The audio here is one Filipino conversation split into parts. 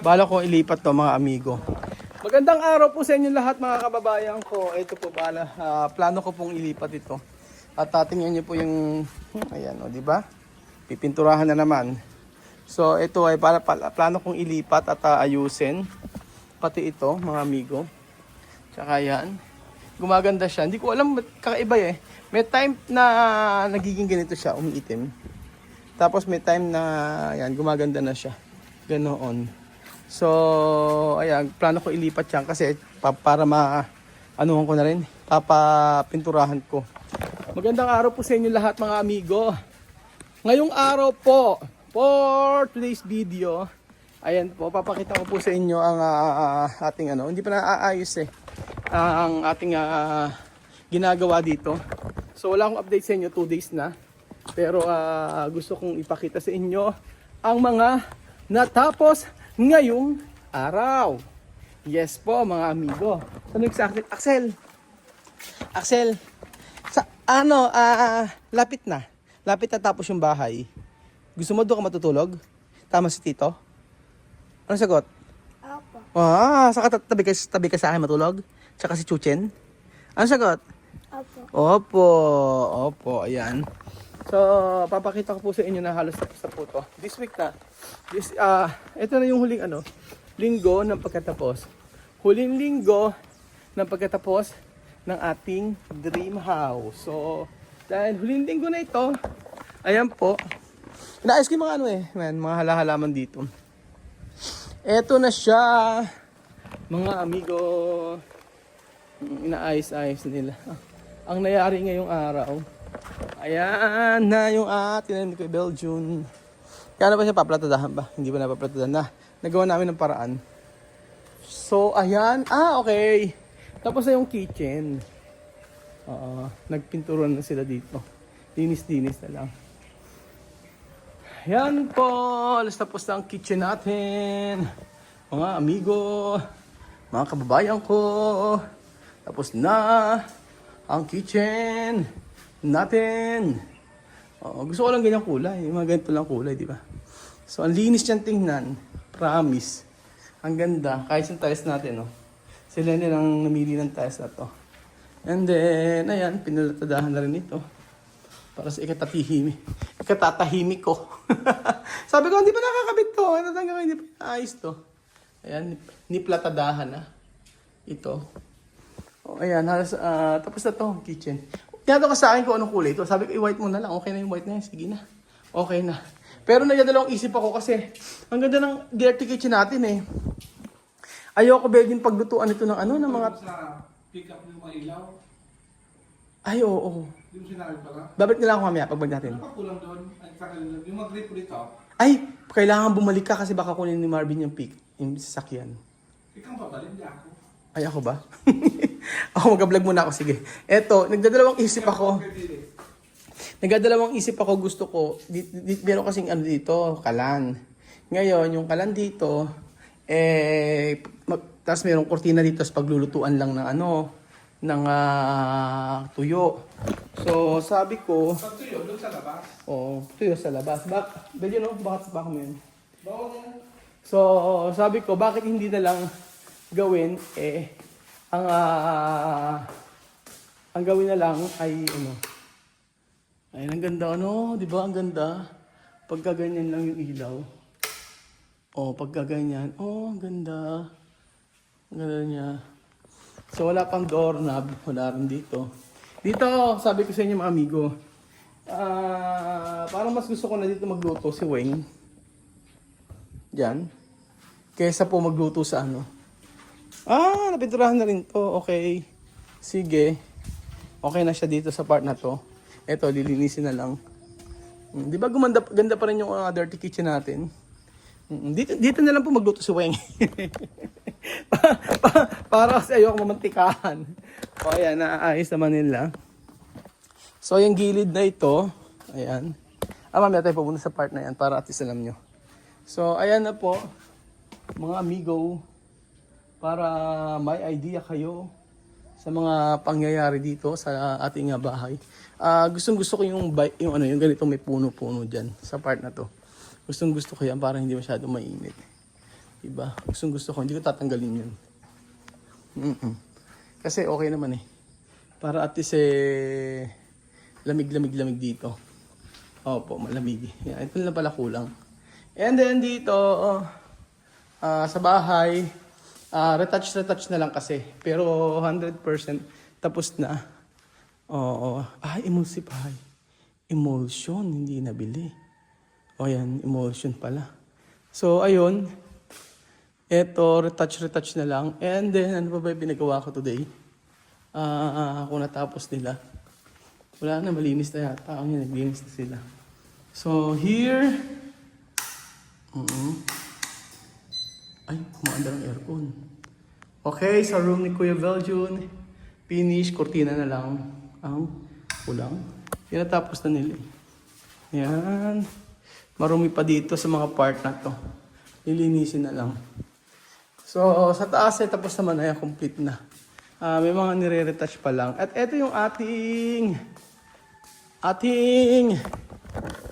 Bala ko ilipat to mga amigo. Magandang araw po sa inyo lahat mga kababayan ko. Ito po plano ko pong ilipat ito. At tingnan niyo po yung ayan o, di ba? Pipinturahan na naman. So ito ay plano kong ilipat at ayusin. Pati ito mga amigo. Tsaka yan. Gumaganda siya. Hindi ko alam kakaiba eh. May time na nagiging ganito siya, umiitim. Tapos may time na yan, gumaganda na siya. Ganoon. So, ayan, plano ko ilipat yan kasi para anuhan ko na rin, papapinturahan ko. Magandang araw po sa inyo lahat mga amigo. Ngayong araw po, for today's video, ayan po, papakita ko po sa inyo ang ating hindi pa naaayos eh, ang ating ginagawa dito. So, wala akong update sa inyo, 2 days na. Pero gusto kong ipakita sa inyo ang mga natapos ngayong araw. Yes po mga amigo. Ano yung Axel? Axel, sa lapit na. Lapit na tapos yung bahay. Gusto mo doon ka matutulog? Tama si Tito? Ano sagot? Opo. Saka tabi ka sa akin matulog? Tsaka si Chuchen? Ano sagot? Opo. Opo, ayan. So, papakita ko po sa inyo na halos tapos na po to. This week na. Ito na yung huling linggo ng pagkatapos. Huling linggo ng pagkatapos ng ating dream house. So, dahil huling linggo na ito, ayan po. Inaayos ko yung mga halaman dito. Ito na siya, mga amigo. Inaayos-ayos nila. Ang nangyari ngayong araw, ayan na yung tinanim ko Belgium. Kaya na ba siya paplatadahan ba? Hindi ba napaplatadahan na? Nagawa namin ng paraan. So, ayan. Okay. Tapos na yung kitchen. Nagpinturan na sila dito. Linis-linis na lang. Ayan po. Alas tapos na ang kitchen natin. Mga amigo. Mga kababayan ko. Tapos na ang kitchen natin. Gusto ko lang ganyang kulay. Yung mga ganito lang kulay, di ba? So, ang linis niyang tingnan. Promise. Ang ganda. Kahit yung tiles natin, sila nilang namili ng tiles na to. And then, ayan, pinalatadahan na rin ito. Para sa ikatatahimik ko. Sabi ko, hindi pa nakakabit to. Hindi pa naayos to. Ayan, niplatadahan na. Ito. Ayan, tapos na to, kitchen. Tinato ka sa akin kung anong kulay ito. Sabi ko, i-white mo na lang. Okay na yung white na yan. Sige na. Okay na. Pero nagdadalawang isip ako kasi ang ganda ng dirty kitchen natin eh. Ayoko ba din paglutuan ito ng ng mga... Sa pick up ng mga ilaw. Ay, oo. Yung sinabi pala. Babalik nila ako mamaya pagbag natin. Napakulang doon. Yung mag-grip dito. Ay, kailangan bumalik ka kasi baka kunin ni Marvin yung yung sasakyan. Ikaw babalik, hindi ako. Ay, ako ba? Ako, mag-vlog muna ako. Sige. Eto, nagdadalawang isip ako. Gusto ko. Meron kasing dito, kalan. Ngayon, yung kalan dito, tapos merong kortina dito, tapos paglulutuan lang ng ng tuyo. So, sabi ko... Pag tuyo, doon sa labas. Oo, tuyo sa labas. Bakit mo yun? So, sabi ko, bakit hindi na lang gawin ang gawin na lang ay ay ang ganda di ba ang ganda pagka ganyan lang yung ilaw pagka ganyan ang ganda niya. So wala pang doorknob, wala rin dito sabi ko sa inyo mga amigo, parang mas gusto ko na dito magluto si Weng dyan kaysa po magluto sa napinturahan na rin to. Okay. Sige. Okay na siya dito sa part na to. Ito, lilinisin na lang. Di ba ganda pa rin yung dirty kitchen natin? Dito na lang po magluto si Weng. Para kasi ayoko mamantikahan. Ayan, naayos naman nila. So, yung gilid na ito, ayan. Mamaya tayo pupunta sa part na yan para at least alam nyo. So, ayan na po, mga amigo. Para may idea kayo sa mga pangyayari dito sa ating bahay. Gusto ko yung ganito may puno-puno diyan sa part na to. Gustong gusto ko yan para hindi masyadong mainit. Diba? Gustong gusto ko, hindi ko tatanggalin yun. Kasi okay naman eh. Para at least lamig dito. Opo, malamig. Yan, ito lang pala kulang. And then dito, sa bahay, retouch na lang kasi. Pero 100% tapos na. Oo. Emulsify. Emulsion, hindi nabili. O yan, emulsion pala. So, ayun. Eto, retouch na lang. And then, ano pa ba yung pinagawa ko today? Kung natapos nila. Wala na, malinis na yata. Ang yun, naglinis na sila. So, here. Ay, kumaandar ang aircon. Okay, sa room ni Kuya Veljun. Finish, kortina na lang. Ang kulang. Yan, natapos na nila. Yan. Marumi pa dito sa mga part na to. Lilinisin na lang. So, sa taas tapos naman na yan, complete na. May mga nire-retouch pa lang. At ito yung ating,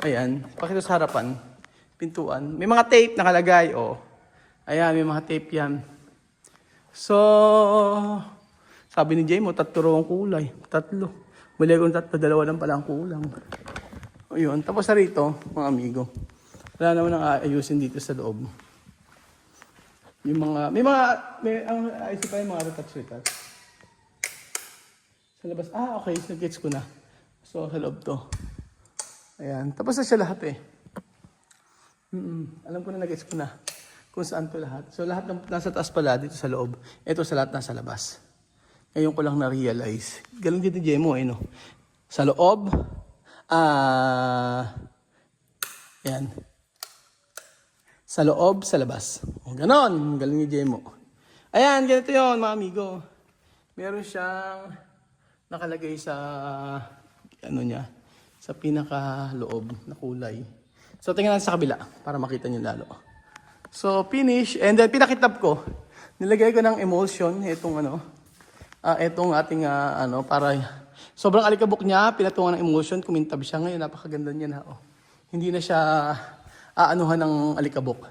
ayan, pakita sa harapan, pintuan. May mga tape nakalagay, oh. Ayan, may mga tape yan. So, sabi ni Jay mo, 3 raw ang kulay. 3. Mali akong 3, 2 lang pala ang kulang. O yun, tapos na rito, mga amigo. Wala naman ang aayusin dito sa loob. Yung mga, ang ayusin pa yung mga retouch. Sa labas, okay, nag-gets ko na. So, sa loob to. Ayan, tapos na siya lahat eh. Alam ko na, nag-gets ko na kung saan to lahat. So, lahat ng nasa taas pala dito sa loob. Ito sa lahat nasa labas. Ngayon ko lang na-realize. Galing dito, Jemo, eh, no? Sa loob, ayan. Sa loob, sa labas. O, ganon. Galing ni Jemo. Ayan, ganito yun, mga amigo. Meron siyang nakalagay sa, sa pinaka-loob na kulay. So, tingnan natin sa kabila para makita niyo lalo. So, finish. And then, pinakitab ko. Nilagay ko ng emulsion. Itong ating, para sobrang alikabok niya. Pinatungan ng emulsion. Kumintab siya. Ngayon, napakaganda niya na. Oh. Hindi na siya aanuhan ng alikabok.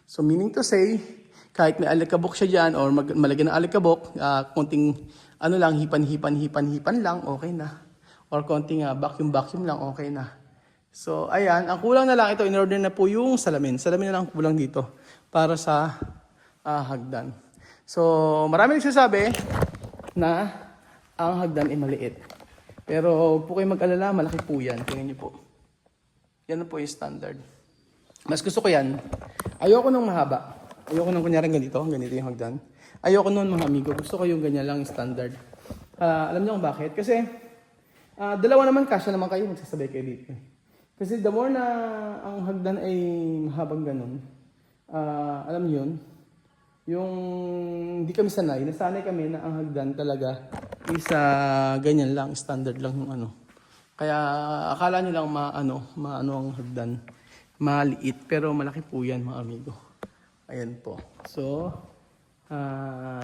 So, meaning to say, kahit may alikabok siya dyan or malagyan ng alikabok, konting hipan lang, okay na. Or konting vacuum lang, okay na. So, ayan. Ang kulang na lang ito, in-order na po yung salamin. Salamin na lang kulang dito para sa hagdan. So, marami nagsasabi na ang hagdan ay maliit. Pero po kayo mag-alala, malaki po yan. Tingnan niyo po. Yan po yung standard. Mas gusto ko yan. Ayoko nung mahaba. Ayoko nung kunyari ganito yung hagdan. Ayoko nun mga amigo. Gusto ko yung ganyan lang standard. Alam niyo kung bakit? Kasi dalawa naman, kasya naman kayo, magsasabay kayo dito. Kasi the more na ang hagdan ay mahabang ganun, alam niyo yun, yung hindi kami sanay, nasanay kami na ang hagdan talaga is ganyan lang, standard lang yung Kaya akala niyo lang maano ang hagdan. Maliit, pero malaki po yan mga amigo. Ayan po. So,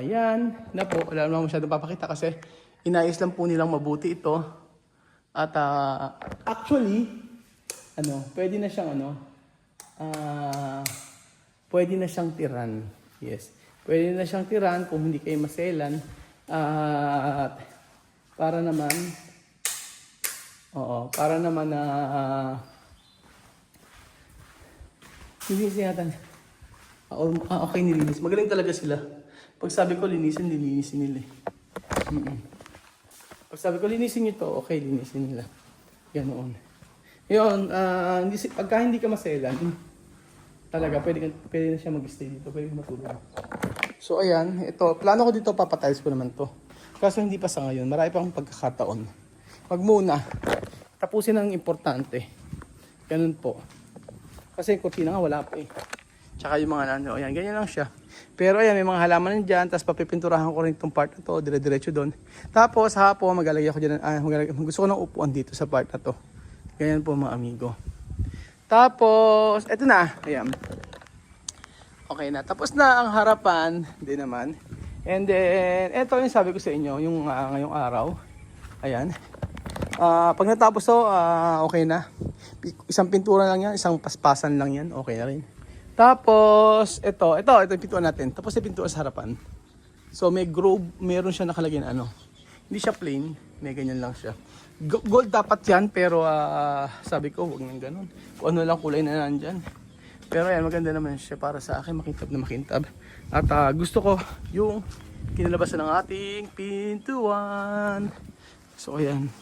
yan na po. Wala naman masyadong papakita kasi inayos lang po nilang mabuti ito. At actually, pwede na siyang pwede na siyang tiran. Yes. Pwede na siyang tiran kung hindi kayo maselan. Para naman na linisin natin. Okay, nilinis. Magaling talaga sila. Pag sabi ko linisin nila. Pag sabi ko linisin nyo to, okay, linisin nila. Ganoon. Yun, pagka hindi ka maselan, talaga, pwede na siya mag-stay dito. Pwede matulog. So, ayan. Ito, plano ko dito, papatiles ko naman to. Kaso hindi pa sa ngayon. Marami pang pagkakataon. Wag muna. Tapusin ang importante. Ganun po. Kasi yung kurtina nga wala pa eh. Tsaka yung mga ayan, ganyan lang siya. Pero ayan, may mga halaman dyan, tapos papipinturahan ko rin itong part na to, dire-diretso doon. Tapos hapon, maglalagay ako dyan, gusto ko ng upuan dito sa part na to. Ganyan po mga amigo. Tapos, eto na, ayan. Okay na, tapos na ang harapan, hindi naman. And then, eto yung sabi ko sa inyo, yung ngayong araw. Ayan. Pag natapos to, okay na. Isang pintura lang yan, isang paspasan lang yan, okay na rin. Tapos, ito yung pintuan natin. Tapos yung pintuan sa harapan. So may groove, meron siya nakalagay na ano. Hindi siya plain, may ganyan lang siya. Gold dapat yan, pero sabi ko, huwag nang ganun. Kung ano lang kulay na nandyan. Pero ayan, maganda naman siya para sa akin, makintab na makintab. At gusto ko yung kinalabasan ng ating pintuan. So ayan.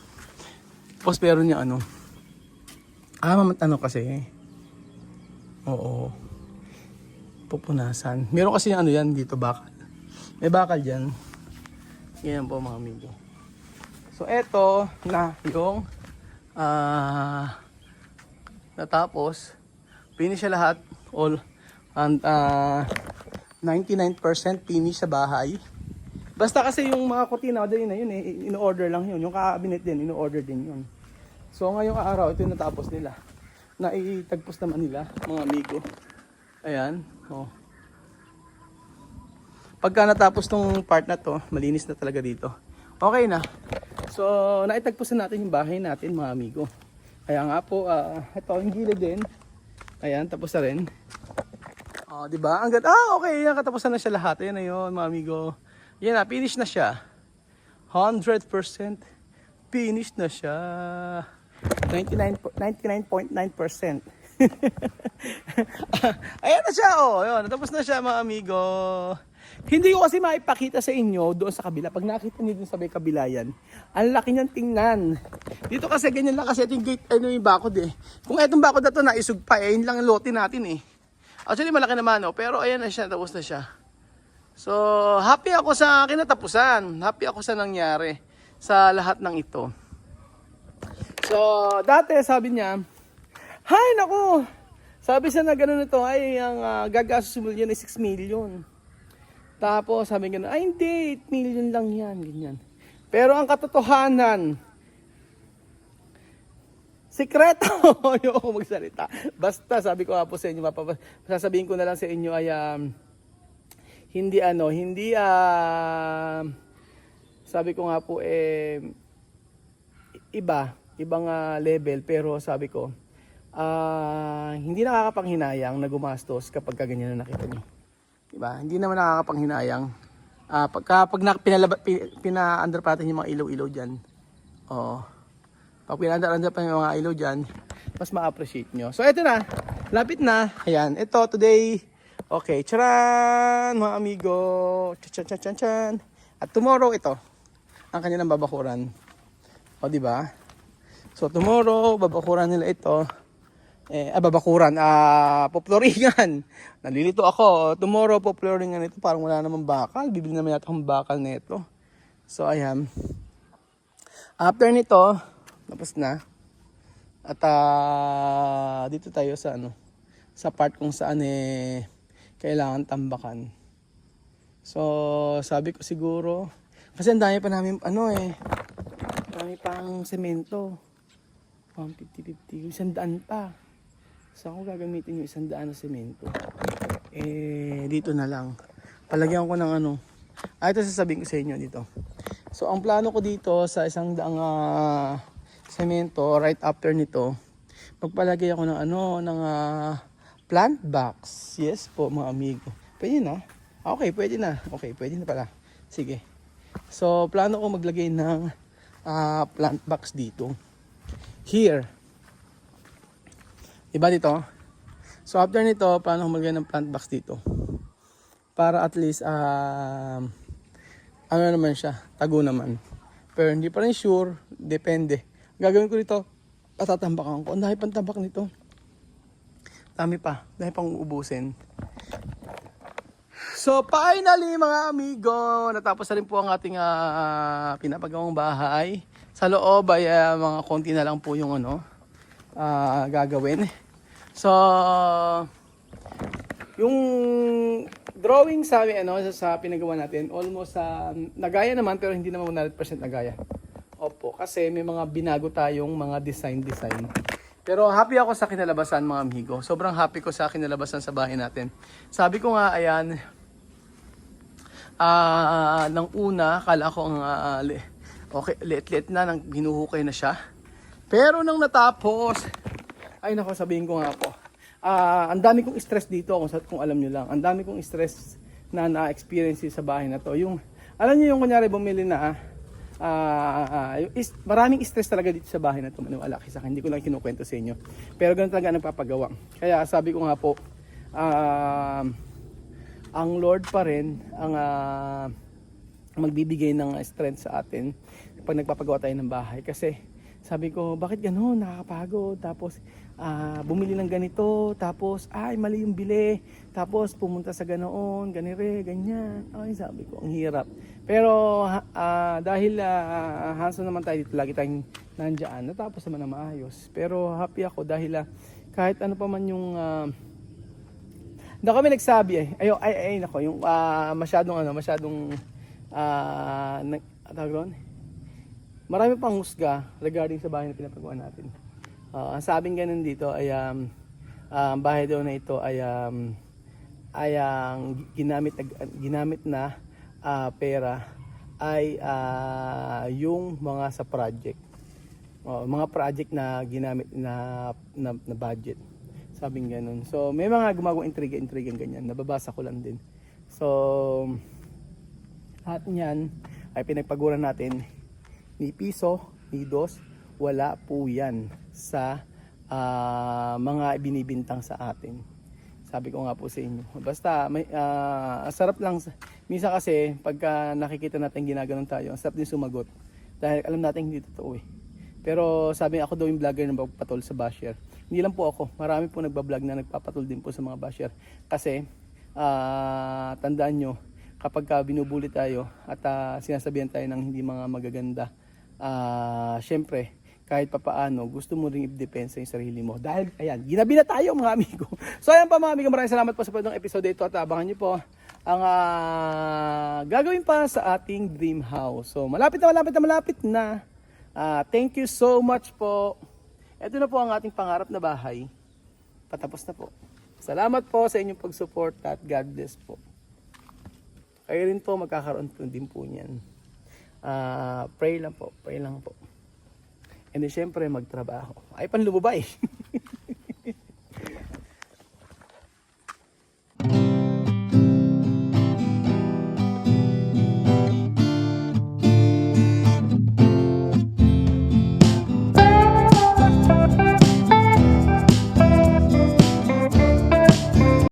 Tapos meron niya ano. Ano kasi. Oo. Pupunasan. Meron kasi ano yan dito, bakal. May bakal dyan. Ganyan po mga amigo. So eto na yung natapos. Finish siya lahat. All and 99% finish sa bahay. Basta kasi yung mga kurtina, dali na yun eh. In-order lang yun. Yung cabinet din, in-order din yun. So ngayong araw, ito yung natapos nila. Naitagpos naman nila, mga amigo. Ayan. Oh. Pagka natapos tong part na to, malinis na talaga dito. Okay na. So, naitagpos na natin yung bahay natin, mga amigo. Kaya nga po, ito yung gilid din. Ayan, tapos na rin. Di ba? Ang ganda. Okay. Nakatapusan na siya lahat. Ayan na yun, mga amigo. Yan na, finish na siya. 100% finish na siya. 99.9%. Ayan na siya, oh. Ayun, natapos na siya, mga amigo. Hindi ko kasi maipakita sa inyo doon sa kabila. Pag nakita niyo doon sa may kabila yan, ang laki niyang tingnan. Dito kasi ganyan lang kasi ito yung gate, ano yung bakod eh. Kung itong bakod na ito naisug pa eh, yun lang ang lote natin eh. Actually malaki naman oh, pero ayan na siya, tapos na siya. So, happy ako sa kinatapusan. Happy ako sa nangyari sa lahat ng ito. So, dati sabi niya, hay naku, sabi siya na gano'n ito, ay ang gagastos mo yan ay 6 million. Tapos sabi gano'n, ay hindi, 8 million lang yan, ganyan. Pero ang katotohanan, sikreto, yung ako magsalita. Basta sabi ko nga po sa inyo, sasabihin ko na lang sa inyo ay sabi ko nga po ibang level, pero sabi ko hindi nakakapanghinayang na gumastos kapag ganyan na nakita niyo. Diba? Hindi naman nakakapanghinayang pag pina-under pa natin yung mga ilaw-ilaw diyan. Pag pina-under pa yung mga ilaw diyan, mas ma-appreciate nyo. So eto na, lapit na. Ayan, ito today. Okay, charan mga amigo. Chan. At tomorrow ito ang kanilang babakuran. O di ba? So tomorrow babakuran nila ito. Poploringan. Nalilito ako. Tomorrow poploringan ito, parang wala namang bakal. Bibili naman yata akong bakal nito. So ayan. After nito, tapos na. At dito tayo sa sa part kung saan kailangan tambakan. So sabi ko siguro kasi ang dami pa namin dami pang semento. 150, 100 pa. So ako gagamitin yung 100 na semento. Dito na lang. Palagyan ko ng ito sasabihin ko sa inyo dito. So ang plano ko dito sa 100 semento, right after nito, magpalagay ako ng plant box. Yes po mga amigo. Pwede na? Okay, pwede na. Okay, pwede na pala. Sige. So plano ko maglagay ng plant box dito. Here. Diba dito? So after nito, plano ko maglagay ng plant box dito. Para at least naman siya, tago naman. Pero hindi pa rin sure, depende. Gagawin ko dito, patatambakan ko. Ang dahil pang tambak nito. Dami pa, dahil pang uubusin. So finally mga amigo, natapos na rin po ang ating pinapagawang bahay. Sa loob ay mga konti na lang po yung gagawin. So yung drawing sa sa pinagawa natin, almost nagaya naman pero hindi naman 100% nagaya. Opo, kasi may mga binago tayong mga design. Pero happy ako sa kinalabasan mga amigo. Sobrang happy ko sa kinalabasan sa bahay natin. Sabi ko nga, ayan, nang una, kala ko Okay, liit-liit na, nang hinuhukay na siya. Pero nang natapos, ay nako, sabihin ko nga po, ang dami kong stress dito, kung alam nyo lang. Ang dami kong stress na na-experience sa bahay na to. Yung, alam nyo yung kunyari bumili na, maraming stress talaga dito sa bahay na to. Maniwala kayo sa akin, hindi ko lang kinukwento sa inyo. Pero ganun talaga ang nagpapagawa. Kaya sabi ko nga po, ang Lord pa rin ang magbibigay ng strength sa atin pag nagpapagawa tayo ng bahay. Kasi sabi ko, bakit gano'n? Nakakapagod. Tapos bumili ng ganito. Tapos ay mali yung bili. Tapos pumunta sa ganoon, ganire, ganyan. Ay, sabi ko, ang hirap. Pero dahil hands-on naman tayo dito, lagi tayong nandiyan, natapos naman na maayos. Pero happy ako dahil kahit ano pa man yung hindi kami nagsabi ay nako, yung masyadong marami pang husga regarding sa bahay na pinapagawa natin. Ang sabing ganun dito ay ang bahay daw na ito ay ang ginamit na pera ay yung mga sa project. Mga project na ginamit na budget. Sabing ganun. So may mga gumagawang intriga ganyan. Nababasa ko lang din. So lahat niyan ay pinagpaguran natin ni piso, ni dos, wala po yan sa mga binibintang sa atin. Sabi ko nga po sa inyo. Basta may sarap lang. Minsan kasi pagka nakikita natin ginaganon tayo, ang sarap din sumagot. Dahil alam natin hindi totoo eh. Pero sabi ako daw yung vlogger na magpapatol sa basher. Hindi lang po ako. Marami po nagbablog na nagpapatol din po sa mga basher. Kasi tandaan nyo, kapag binubuli tayo at sinasabihan tayo ng hindi mga magaganda, syempre, kahit papaano, gusto mo ring i-depensa yung sarili mo. Dahil, ayan, ginabi na tayo mga amigo. So, ayan pa mga amigo, maraming salamat po sa pagdong episode ito at abangan nyo po ang gagawin pa sa ating dream house. So, malapit na. Thank you so much po. Ito na po ang ating pangarap na bahay. Patapos na po. Salamat po sa inyong pag-support at God bless po. Kayo rin po, magkakaroon po din po niyan. Pray lang po. And then syempre magtrabaho. Ay panlumubay.